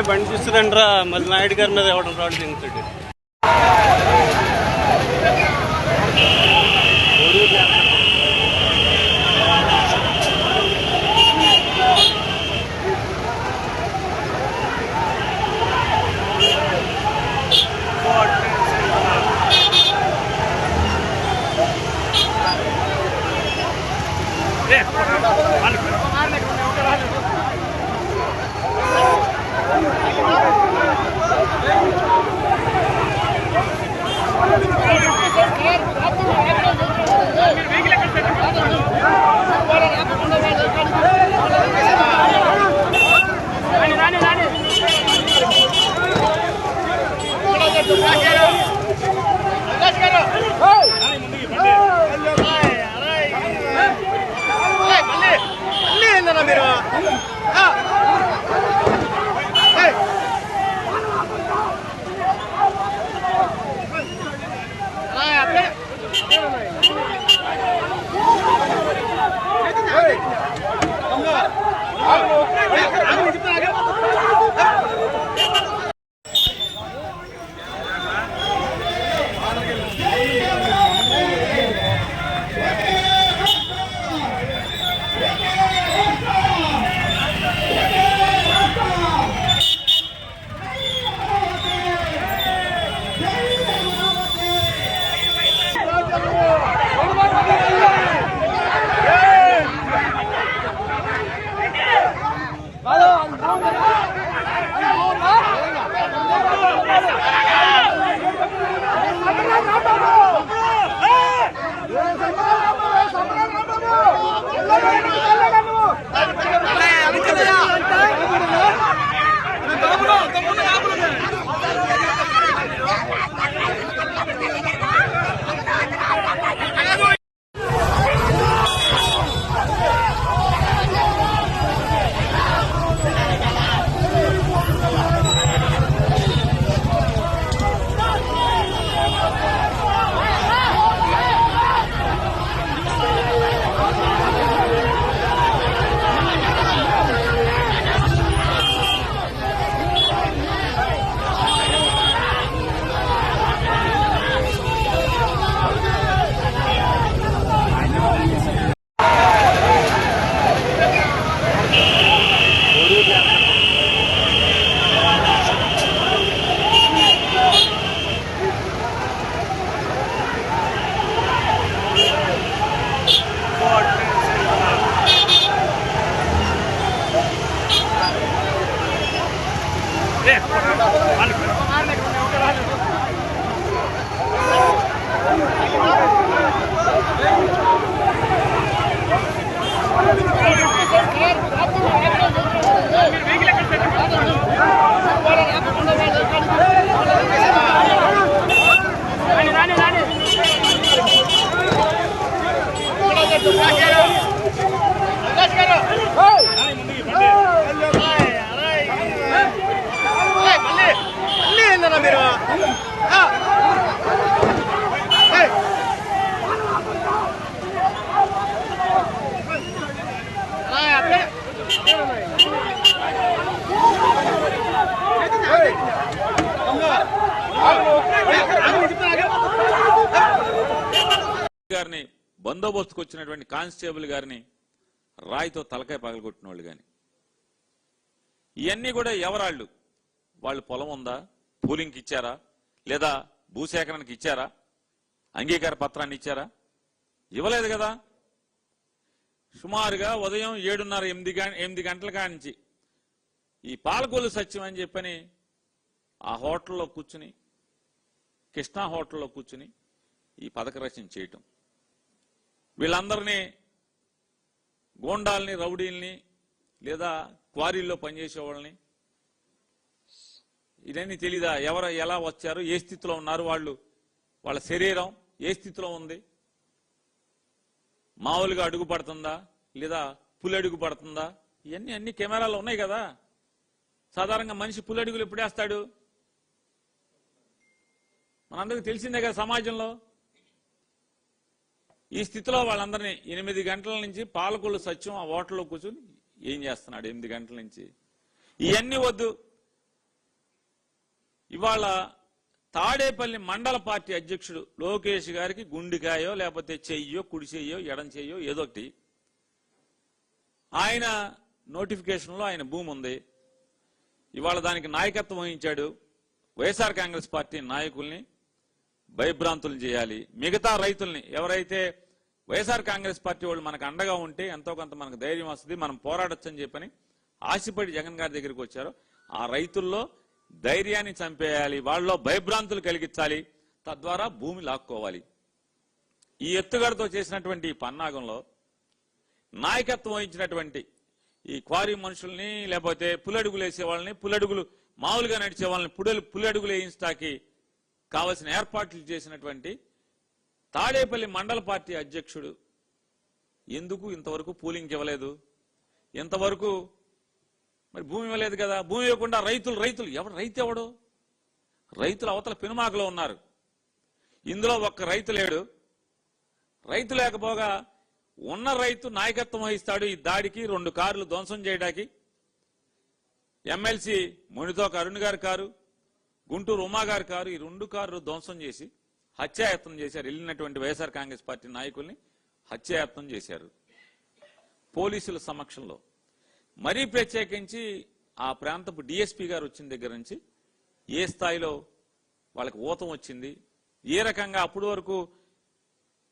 బండి చూస్తుందండి రా, మళ్ళీ నాయుడు గారి మీద ఎవడం రాడు దిగుతాడు. గారిని బందోబస్తుకు వచ్చినటువంటి కానిస్టేబుల్ గారిని రాయితో తలకాయ పగలగొట్టిన వాళ్ళు కానీ ఇవన్నీ కూడా ఎవరాళ్ళు? వాళ్ళు పొలం ఉందా, పూలింగ్కి ఇచ్చారా, లేదా భూసేకరణకి ఇచ్చారా, అంగీకార పత్రాన్ని ఇచ్చారా? ఇవ్వలేదు కదా. సుమారుగా ఉదయం 7:30-8 గంటల కానించి ఈ పాలకొల్లు సత్యం అని చెప్పని ఆ హోటల్లో కూర్చుని, కృష్ణా హోటల్లో కూర్చుని ఈ పథక రచన చేయటం, వీళ్ళందరినీ గోండాల్ని, రౌడీల్ని, లేదా క్వారీల్లో పనిచేసే వాళ్ళని, ఇదన్నీ తెలీదా? ఎవరు ఎలా వచ్చారు, ఏ స్థితిలో ఉన్నారు, వాళ్ళ శరీరం ఏ స్థితిలో ఉంది, మామూలుగా అడుగు పడుతుందా లేదా పులి అడుగు పడుతుందా, ఇవన్నీ అన్ని కెమెరాలు ఉన్నాయి కదా. సాధారణంగా మనిషి పులి అడుగులు ఎప్పుడు వేస్తాడు? మనందరికీ తెలిసిందే కదా సమాజంలో. ఈ స్థితిలో వాళ్ళందరినీ 8 గంటల నుంచి పాలకొల్లు సత్యం ఆ హోటల్లో కూర్చుని ఏం చేస్తున్నాడు 8 గంటల నుంచి? ఇవన్నీ వద్దు. ఇవాళ తాడేపల్లి మండల పార్టీ అధ్యక్షుడు లోకేష్ గారికి గుండెకాయో లేకపోతే చెయ్యో కుడి చెయ్యో ఎడం చెయ్యో ఏదో ఒకటి, ఆయన నోటిఫికేషన్లో ఆయన భూమి ఉంది. ఇవాళ దానికి నాయకత్వం వహించాడు. వైఎస్ఆర్ కాంగ్రెస్ పార్టీ నాయకుల్ని భయభ్రాంతులు చేయాలి. మిగతా రైతుల్ని ఎవరైతే వైఎస్ఆర్ కాంగ్రెస్ పార్టీ వాళ్ళు మనకు అండగా ఉంటే ఎంతో కొంత మనకు ధైర్యం వస్తుంది, మనం పోరాడొచ్చని చెప్పని ఆశపడి జగన్ గారి దగ్గరికి వచ్చారో ఆ రైతుల్లో ధైర్యాన్ని చంపేయాలి, వాళ్ళలో భయభ్రాంతులు కలిగించాలి, తద్వారా భూమి లాక్కోవాలి. ఈ ఎత్తుగడతో చేసినటువంటి ఈ పన్నాగంలో నాయకత్వం వహించినటువంటి ఈ క్వారీ మనుషుల్ని లేకపోతే పులడుగులు వేసే వాళ్ళని, పులడుగులు మామూలుగా నడిచే వాళ్ళని పులడుగులు వేయించడానికి కావలసిన ఏర్పాట్లు చేసినటువంటి తాడేపల్లి మండల పార్టీ అధ్యక్షుడు ఎందుకు ఇంతవరకు పూలింగ్ ఇవ్వలేదు? ఇంతవరకు మరి భూమి ఇవ్వలేదు కదా. భూమి ఇవ్వకుండా రైతులు ఎవరు రైతు? రైతులు అవతల పెనుమాకలో ఉన్నారు. ఇందులో ఒక్క రైతు లేడు. రైతు లేకపోగా ఉన్న రైతు నాయకత్వం వహిస్తాడు ఈ దాడికి. 2 కార్లు ధ్వంసం చేయడానికి ఎమ్మెల్సీ మునితోక అరుణ్ గారి కారు, గుంటూరు ఉమా గారి కారు, ఈ 2 కార్లు ధ్వంసం చేసి హత్యాయత్నం చేశారు. వెళ్ళినటువంటి వైఎస్ఆర్ కాంగ్రెస్ పార్టీ నాయకుల్ని హత్యాయత్నం చేశారు పోలీసుల సమక్షంలో. మరీ ప్రత్యేకించి ఆ ప్రాంతపు డిఎస్పీ గారు వచ్చిన దగ్గర నుంచి ఏ స్థాయిలో వాళ్ళకి ఊతం వచ్చింది, ఏ రకంగా అప్పటి వరకు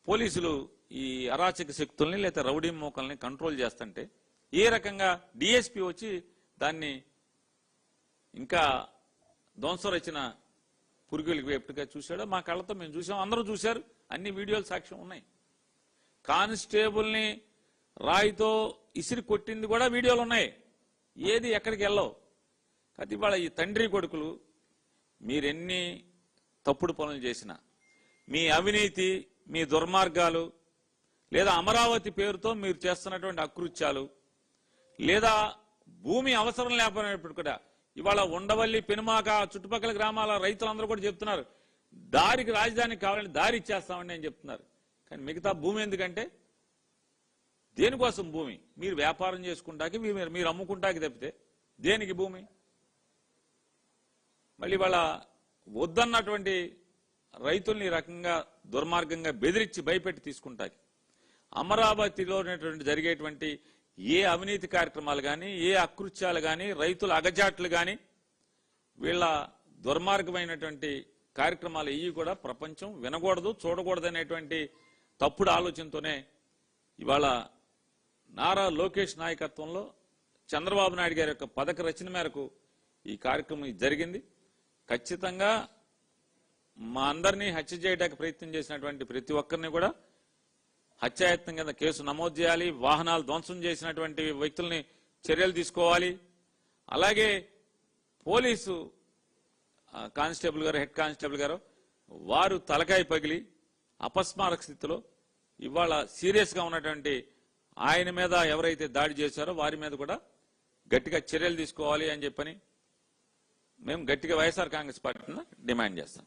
పోలీసులు ఈ అరాచక శక్తుల్ని లేదా రౌడీ మోకల్ని కంట్రోల్ చేస్తుంటే ఏ రకంగా డిఎస్పీ వచ్చి దాన్ని ఇంకా ధ్వంసం రచన పురుగులకి ఎప్పటిగా చూశాడో మా కళ్ళతో మేము చూసాం, అందరూ చూశారు, అన్ని వీడియోలు సాక్ష్యం ఉన్నాయి. కానిస్టేబుల్ని రాయితో ఇసిరి కొట్టింది కూడా వీడియోలు ఉన్నాయి. ఏది ఎక్కడికి వెళ్ళవు. కాబట్టి ఇవాళ ఈ తండ్రి కొడుకులు మీరెన్ని తప్పుడు పనులు చేసినా, మీ అవినీతి, మీ దుర్మార్గాలు, లేదా అమరావతి పేరుతో మీరు చేస్తున్నటువంటి అకృత్యాలు, లేదా భూమి అవసరం లేకపోయినప్పుడు కూడా ఇవాళ ఉండవల్లి, పెనుమాక, చుట్టుపక్కల గ్రామాల రైతులందరూ కూడా చెప్తున్నారు దారికి రాజధానికి కావాలని దారి ఇచ్చేస్తామని అని చెప్తున్నారు. కానీ మిగతా భూమి ఎందుకంటే దేనికోసం భూమి? మీరు వ్యాపారం చేసుకుంటాకి, మీరు అమ్ముకుంటాకి తప్పితే దేనికి భూమి? మళ్ళీ వాళ్ళ వద్దన్నటువంటి రైతుల్ని రకంగా దుర్మార్గంగా బెదిరించి భయపెట్టి తీసుకుంటాకి అమరావతిలో జరిగేటువంటి ఏ అవినీతి కార్యక్రమాలు కానీ, ఏ అకృత్యాలు కానీ, రైతుల అగజాట్లు కానీ, వీళ్ళ దుర్మార్గమైనటువంటి కార్యక్రమాలు ఇవి కూడా ప్రపంచం వినకూడదు, చూడకూడదు అనేటువంటి తప్పుడు ఆలోచనతోనే ఇవాళ నారా లోకేష్ నాయకత్వంలో చంద్రబాబు నాయుడు గారి యొక్క పథక రచన మేరకు ఈ కార్యక్రమం జరిగింది. ఖచ్చితంగా మా అందరినీ హత్య చేయడానికి ప్రయత్నం చేసినటువంటి ప్రతి ఒక్కరిని కూడా హత్యాయత్నం కింద కేసు నమోదు చేయాలి. వాహనాలు ధ్వంసం చేసినటువంటి వ్యక్తుల్ని చర్యలు తీసుకోవాలి. అలాగే పోలీసు కానిస్టేబుల్ గారు, హెడ్ కానిస్టేబుల్ గారు, వారు తలకాయ పగిలి అపస్మారక స్థితిలో ఇవాళ సీరియస్ గా ఉన్నటువంటి ఆయన మీద ఎవరైతే దాడి చేశారో వారి మీద కూడా గట్టిగా చర్యలు తీసుకోవాలి అని చెప్పని మేము గట్టిగా వైఎస్ఆర్ కాంగ్రెస్ పార్టీని డిమాండ్ చేస్తాం.